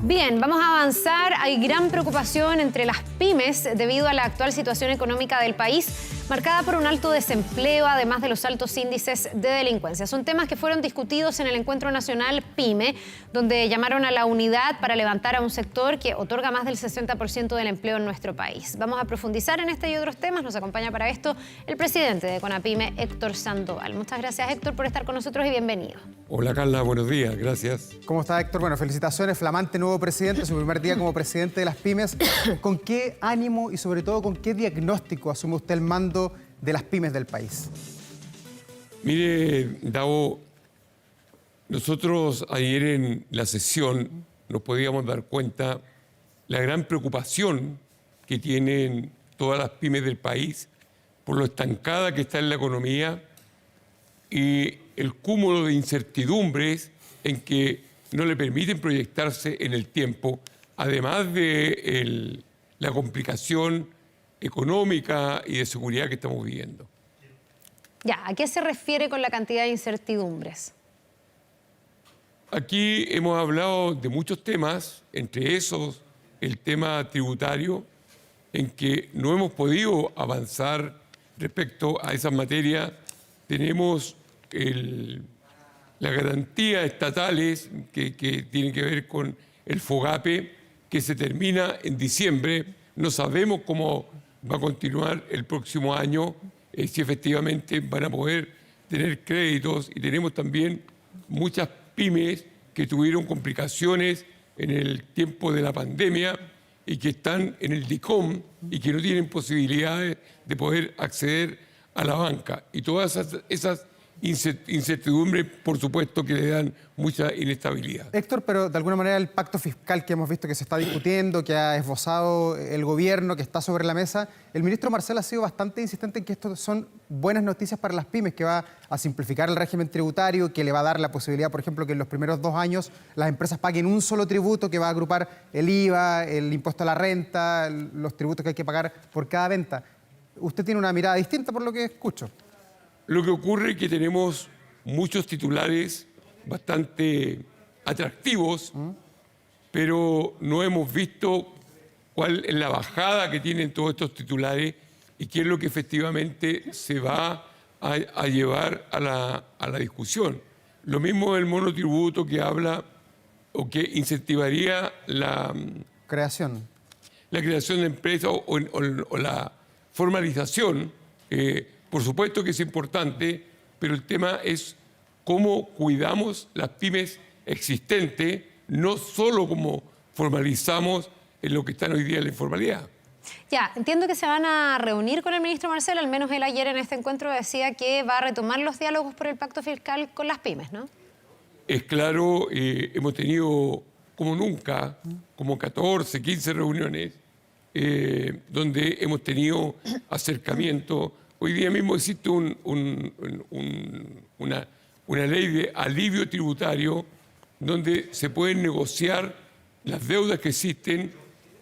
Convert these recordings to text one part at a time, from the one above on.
Bien, vamos a avanzar. Hay gran preocupación entre las pymes debido a la actual situación económica del país, marcada por un alto desempleo, además de los altos índices de delincuencia. Son temas que fueron discutidos en el Encuentro Nacional PYME, donde llamaron a la unidad para levantar a un sector que otorga más del 60% del empleo en nuestro país. Vamos a profundizar en este y otros temas. Nos acompaña para esto el presidente de CONAPYME, Héctor Sandoval. Muchas gracias, Héctor, por estar con nosotros y bienvenido. Hola, Carla, buenos días, gracias. ¿Cómo está, Héctor? Bueno, felicitaciones, flamante nuevo presidente, su primer día como presidente de las pymes. ¿Con qué ánimo y sobre todo con qué diagnóstico asume usted el mando de las pymes del país? Mire, Davo, nosotros ayer en la sesión nos podíamos dar cuenta la gran preocupación que tienen todas las pymes del país por lo estancada que está en la economía y el cúmulo de incertidumbres en que no le permiten proyectarse en el tiempo, además de la complicación económica y de seguridad que estamos viviendo. Ya, ¿a qué se refiere con la cantidad de incertidumbres? Aquí hemos hablado de muchos temas, entre esos el tema tributario, en que no hemos podido avanzar respecto a esas materias. Tenemos las garantías estatales que tienen que ver con el FOGAPE, que se termina en diciembre. No sabemos cómo va a continuar el próximo año, si efectivamente van a poder tener créditos. Y tenemos también muchas pymes que tuvieron complicaciones en el tiempo de la pandemia y que están en el DICOM y que no tienen posibilidades de poder acceder a la banca. Y todas esas incertidumbres, por supuesto, que le dan mucha inestabilidad. Héctor, pero de alguna manera el pacto fiscal que hemos visto que se está discutiendo, que ha esbozado el gobierno, que está sobre la mesa, el ministro Marcel ha sido bastante insistente en que esto son buenas noticias para las pymes, que va a simplificar el régimen tributario, que le va a dar la posibilidad, por ejemplo, que en los primeros 2 años las empresas paguen un solo tributo que va a agrupar el IVA, el impuesto a la renta, los tributos que hay que pagar por cada venta. Usted tiene una mirada distinta por lo que escucho. Lo que ocurre es que tenemos muchos titulares bastante atractivos, pero no hemos visto cuál es la bajada que tienen todos estos titulares y qué es lo que efectivamente se va a llevar a la discusión. Lo mismo del monotributo que habla o que incentivaría la creación de empresas o la formalización. Por supuesto que es importante, pero el tema es cómo cuidamos las pymes existentes, no solo cómo formalizamos en lo que están hoy día en la informalidad. Ya, entiendo que se van a reunir con el ministro Marcel, al menos él ayer en este encuentro decía que va a retomar los diálogos por el pacto fiscal con las pymes, ¿no? Es claro, hemos tenido como nunca, como 14, 15 reuniones, donde hemos tenido acercamiento. Hoy día mismo existe una ley de alivio tributario donde se pueden negociar las deudas que existen,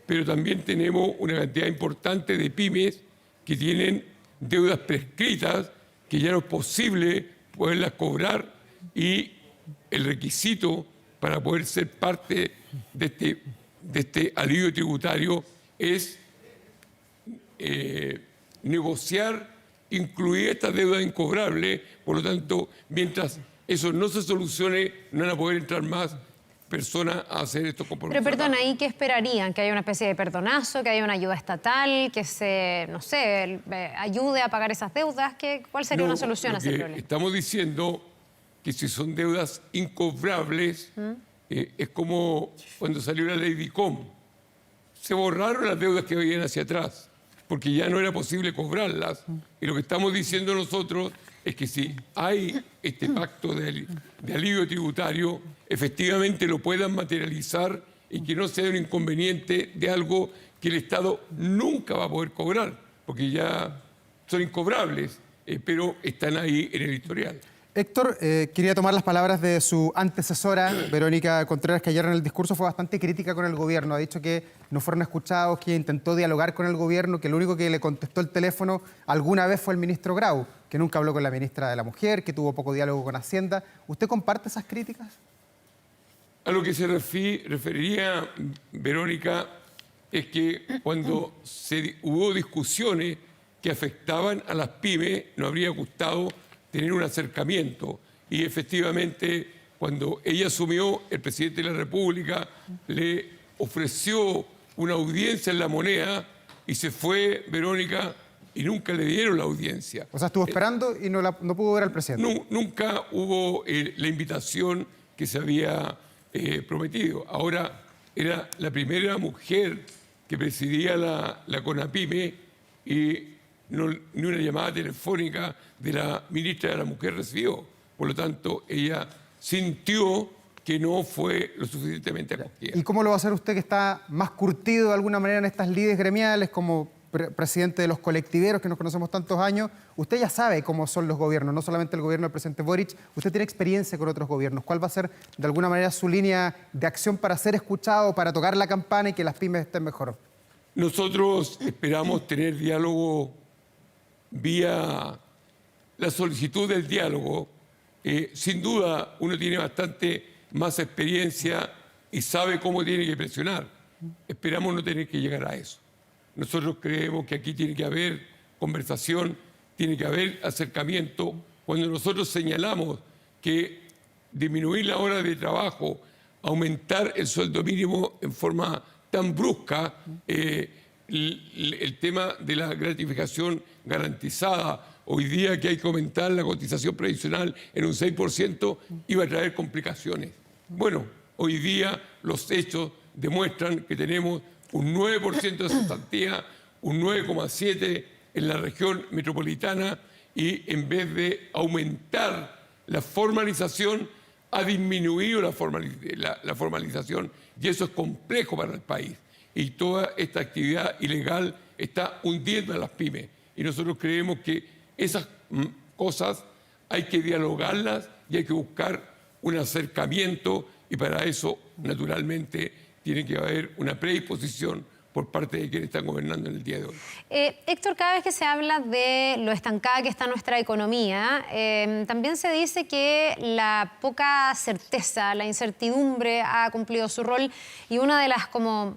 pero también tenemos una cantidad importante de pymes que tienen deudas prescritas que ya no es posible poderlas cobrar y el requisito para poder ser parte de este alivio tributario es negociar, incluir estas deudas incobrables. Por lo tanto, mientras eso no se solucione, no van a poder entrar más personas a hacer estos compromisos. Pero perdón, ¿ahí qué esperarían? ¿Que haya una especie de perdonazo, que haya una ayuda estatal, que se, no sé, ayude a pagar esas deudas? ¿Cuál sería una solución a ese problema? Estamos diciendo que si son deudas incobrables, es como cuando salió la ley DICOM. Se borraron las deudas que venían hacia atrás, porque ya no era posible cobrarlas. Y lo que estamos diciendo nosotros es que si hay este pacto de alivio tributario, efectivamente lo puedan materializar y que no sea un inconveniente de algo que el Estado nunca va a poder cobrar, porque ya son incobrables, pero están ahí en el historial. Héctor, quería tomar las palabras de su antecesora, Verónica Contreras, que ayer en el discurso fue bastante crítica con el gobierno. Ha dicho que no fueron escuchados, que intentó dialogar con el gobierno, que el único que le contestó el teléfono alguna vez fue el ministro Grau, que nunca habló con la ministra de la Mujer, que tuvo poco diálogo con Hacienda. ¿Usted comparte esas críticas? A lo que se referiría Verónica es que cuando hubo discusiones que afectaban a las pymes, nos habría gustado tener un acercamiento. Y efectivamente, cuando ella asumió, el presidente de la República le ofreció una audiencia en La Moneda y se fue, Verónica, y nunca le dieron la audiencia. O sea, estuvo esperando y no pudo ver al presidente. Nunca hubo la invitación que se había prometido. Ahora era la primera mujer que presidía la CONAPYME y ni una llamada telefónica de la ministra de la Mujer recibió. Por lo tanto, ella sintió que no fue lo suficientemente acogida. ¿Y cómo lo va a hacer usted, que está más curtido de alguna manera en estas lides gremiales, como presidente de los colectiveros que nos conocemos tantos años? Usted ya sabe cómo son los gobiernos, no solamente el gobierno del presidente Boric, usted tiene experiencia con otros gobiernos. ¿Cuál va a ser de alguna manera su línea de acción para ser escuchado, para tocar la campana y que las pymes estén mejor? Nosotros esperamos tener diálogo vía la solicitud del diálogo. Sin duda uno tiene bastante más experiencia y sabe cómo tiene que presionar. Esperamos no tener que llegar a eso. Nosotros creemos que aquí tiene que haber conversación, tiene que haber acercamiento. Cuando nosotros señalamos que disminuir la hora de trabajo, aumentar el sueldo mínimo en forma tan brusca, el tema de la gratificación garantizada, hoy día que hay que aumentar la cotización previsional en un 6%, iba a traer complicaciones. Bueno, hoy día los hechos demuestran que tenemos un 9% de cesantía, un 9,7% en la región metropolitana, y en vez de aumentar la formalización, ha disminuido la formalización, y eso es complejo para el país. Y toda esta actividad ilegal está hundiendo a las pymes. Y nosotros creemos que esas cosas hay que dialogarlas y hay que buscar un acercamiento, y para eso, naturalmente, tiene que haber una predisposición por parte de quienes están gobernando en el día de hoy. Héctor, cada vez que se habla de lo estancada que está nuestra economía, también se dice que la poca certeza, la incertidumbre ha cumplido su rol, y uno de los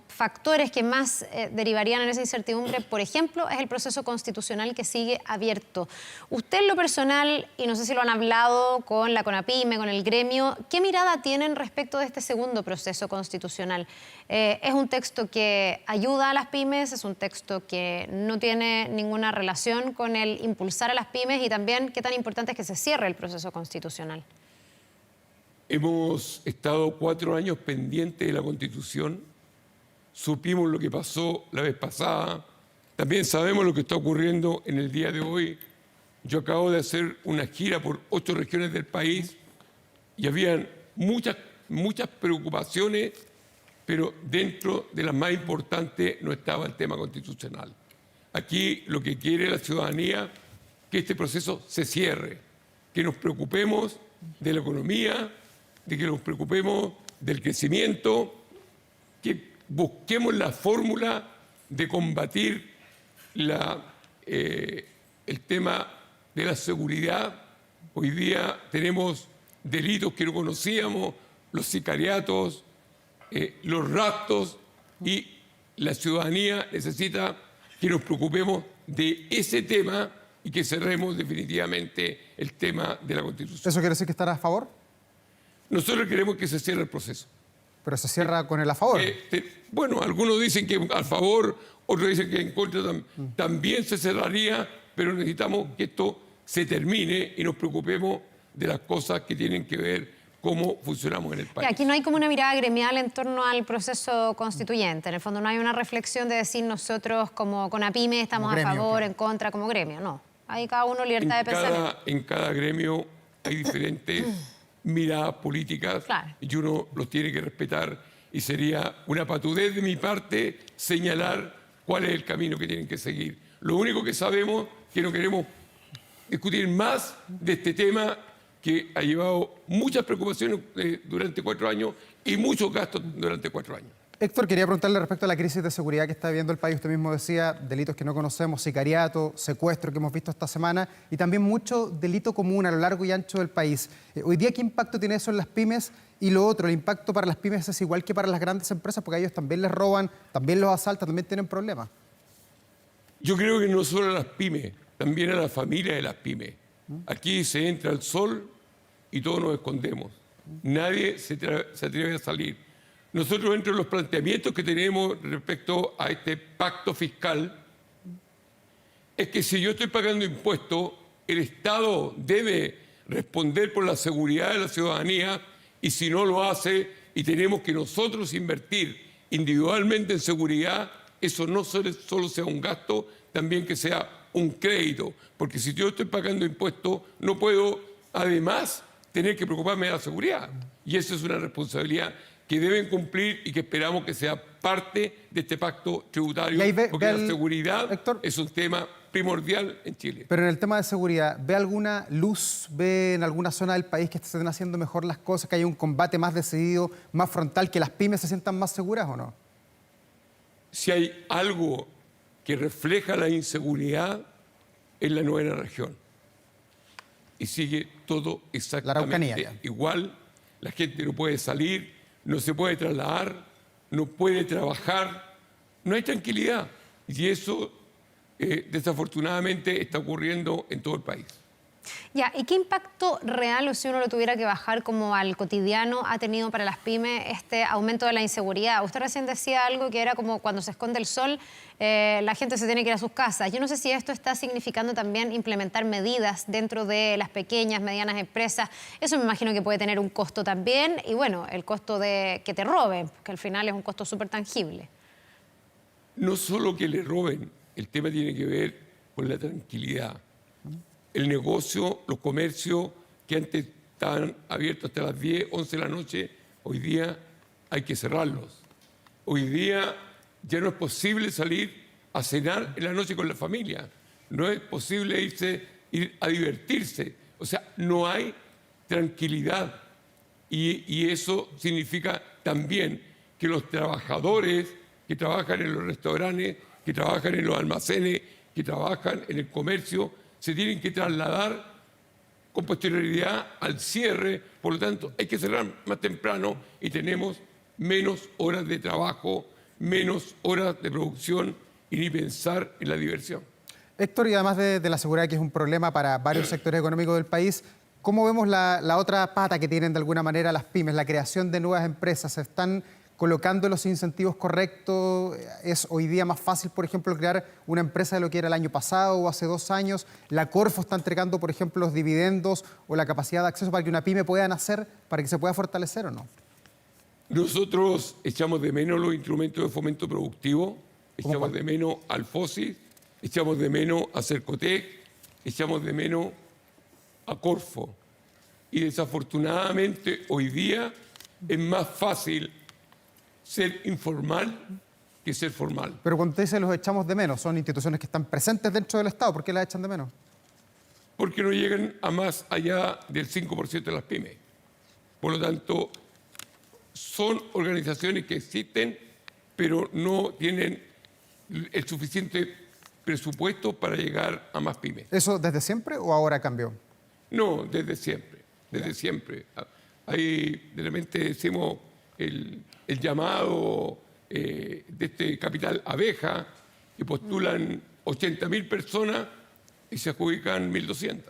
factores que más derivarían en esa incertidumbre, por ejemplo, es el proceso constitucional que sigue abierto. Usted, en lo personal, y no sé si lo han hablado con la CONAPYME, con el gremio, ¿qué mirada tienen respecto de este segundo proceso constitucional? ¿Es un texto que ayuda a las pymes? ¿Es un texto que no tiene ninguna relación con el impulsar a las pymes? Y también, ¿qué tan importante es que se cierre el proceso constitucional? Hemos estado 4 años pendientes de la Constitución. Supimos lo que pasó la vez pasada. También sabemos lo que está ocurriendo en el día de hoy. Yo acabo de hacer una gira por 8 regiones del país y habían muchas preocupaciones, pero dentro de las más importantes no estaba el tema constitucional. Aquí lo que quiere la ciudadanía es que este proceso se cierre, que nos preocupemos de la economía, de que nos preocupemos del crecimiento, que busquemos la fórmula de combatir el tema de la seguridad. Hoy día tenemos delitos que no conocíamos, los sicariatos, los raptos, y la ciudadanía necesita que nos preocupemos de ese tema y que cerremos definitivamente el tema de la Constitución. ¿Eso quiere decir que estará a favor? Nosotros queremos que se cierre el proceso. Pero se cierra con el a favor. Bueno, algunos dicen que a favor, otros dicen que en contra también se cerraría, pero necesitamos que esto se termine y nos preocupemos de las cosas que tienen que ver cómo funcionamos en el país. Aquí no hay como una mirada gremial en torno al proceso constituyente. En el fondo no hay una reflexión de decir nosotros como CONAPYME estamos como gremio, a favor, claro, en contra, como gremio. No, hay cada uno libertad de pensamiento. En cada gremio hay diferentes miradas políticas, claro, y uno los tiene que respetar, y sería una patudez de mi parte señalar cuál es el camino que tienen que seguir. Lo único que sabemos es que no queremos discutir más de este tema, que ha llevado muchas preocupaciones durante 4 años y muchos gastos durante 4 años. Héctor, quería preguntarle respecto a la crisis de seguridad que está viviendo el país. Usted mismo decía delitos que no conocemos, sicariato, secuestro que hemos visto esta semana y también mucho delito común a lo largo y ancho del país. Hoy día, ¿qué impacto tiene eso en las pymes? Y lo otro, el impacto para las pymes es igual que para las grandes empresas porque a ellos también les roban, también los asaltan, también tienen problemas. Yo creo que no solo a las pymes, también a la familia de las pymes. Aquí se entra el sol y todos nos escondemos. Nadie se atreve a salir. Nosotros, entre los planteamientos que tenemos respecto a este pacto fiscal, es que si yo estoy pagando impuestos, el Estado debe responder por la seguridad de la ciudadanía y si no lo hace y tenemos que nosotros invertir individualmente en seguridad, eso no solo sea un gasto, también que sea un crédito. Porque si yo estoy pagando impuestos, no puedo además tener que preocuparme de la seguridad. Y esa es una responsabilidad que deben cumplir y que esperamos que sea parte de este pacto tributario, porque la seguridad, Héctor, es un tema primordial en Chile. Pero en el tema de seguridad, ¿ve alguna luz, ve en alguna zona del país que se estén haciendo mejor las cosas, que haya un combate más decidido, más frontal, que las pymes se sientan más seguras o no? Si hay algo que refleja la inseguridad, es la novena región. Y sigue todo exactamente igual. La gente no puede salir, no se puede trasladar, no puede trabajar, no hay tranquilidad. Y eso, desafortunadamente, está ocurriendo en todo el país. Ya, ¿y qué impacto real, o si uno lo tuviera que bajar como al cotidiano, ha tenido para las pymes este aumento de la inseguridad? Usted recién decía algo que era como cuando se esconde el sol, la gente se tiene que ir a sus casas. Yo no sé si esto está significando también implementar medidas dentro de las pequeñas, medianas empresas. Eso me imagino que puede tener un costo también. Y bueno, el costo de que te roben, que al final es un costo súper tangible. No solo que le roben, el tema tiene que ver con la tranquilidad. El negocio, los comercios que antes estaban abiertos hasta las 10, 11 de la noche, hoy día hay que cerrarlos. Hoy día ya no es posible salir a cenar en la noche con la familia. No es posible ir a divertirse. O sea, no hay tranquilidad. Y eso significa también que los trabajadores que trabajan en los restaurantes, que trabajan en los almacenes, que trabajan en el comercio, se tienen que trasladar con posterioridad al cierre. Por lo tanto, hay que cerrar más temprano y tenemos menos horas de trabajo, menos horas de producción y ni pensar en la diversión. Héctor, y además de la seguridad, que es un problema para varios sectores económicos del país, ¿cómo vemos la otra pata que tienen de alguna manera las pymes, la creación de nuevas empresas? ¿Se están colocando los incentivos correctos? ¿Es hoy día más fácil, por ejemplo, crear una empresa de lo que era el año pasado o hace 2 años? ¿La Corfo está entregando, por ejemplo, los dividendos o la capacidad de acceso para que una pyme pueda nacer, para que se pueda fortalecer o no? Nosotros echamos de menos los instrumentos de fomento productivo, echamos de menos al FOSI, echamos de menos a Cercotec, echamos de menos a Corfo. Y desafortunadamente hoy día es más fácil ser informal que ser formal. Pero cuando usted dice los echamos de menos, son instituciones que están presentes dentro del Estado. ¿Por qué las echan de menos? Porque no llegan a más allá del 5% de las pymes. Por lo tanto, son organizaciones que existen, pero no tienen el suficiente presupuesto para llegar a más pymes. ¿Eso desde siempre o ahora cambió? No, desde siempre, desde siempre. Ahí de repente decimos el llamado de este capital abeja, que postulan 80.000 personas y se adjudican 1.200.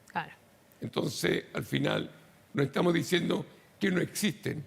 Claro. Entonces, al final, no estamos diciendo que no existen,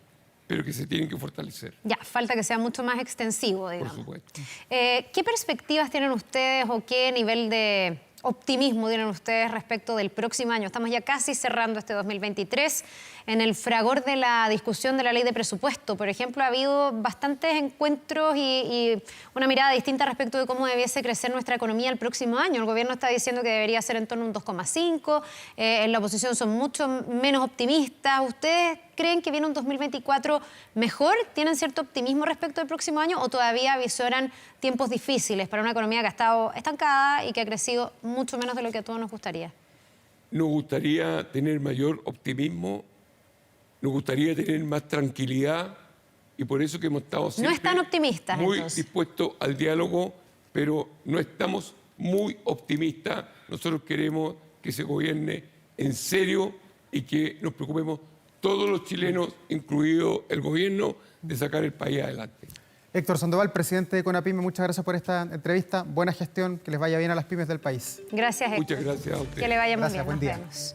pero que se tienen que fortalecer. Ya, falta que sea mucho más extensivo, digamos. Por supuesto. ¿Qué perspectivas tienen ustedes o qué nivel de optimismo tienen ustedes respecto del próximo año? Estamos ya casi cerrando este 2023. En el fragor de la discusión de la ley de presupuesto, por ejemplo, ha habido bastantes encuentros y una mirada distinta respecto de cómo debiese crecer nuestra economía el próximo año. El gobierno está diciendo que debería ser en torno a un 2,5. En la oposición son mucho menos optimistas. ¿Ustedes creen que viene un 2024 mejor? ¿Tienen cierto optimismo respecto del próximo año o todavía avisoran tiempos difíciles para una economía que ha estado estancada y que ha crecido mucho menos de lo que a todos nos gustaría? Nos gustaría tener mayor optimismo, nos gustaría tener más tranquilidad, y por eso que hemos estado siempre están optimistas, muy entonces. dispuestos al diálogo, pero no estamos muy optimistas. Nosotros queremos que se gobierne en serio y que nos preocupemos todos los chilenos, incluido el gobierno, de sacar el país adelante. Héctor Sandoval, presidente de CONAPYME, muchas gracias por esta entrevista. Buena gestión, que les vaya bien a las pymes del país. Gracias, Héctor. Muchas gracias a ustedes. Que le vaya muy Gracias, bien. buen Nos día. vemos.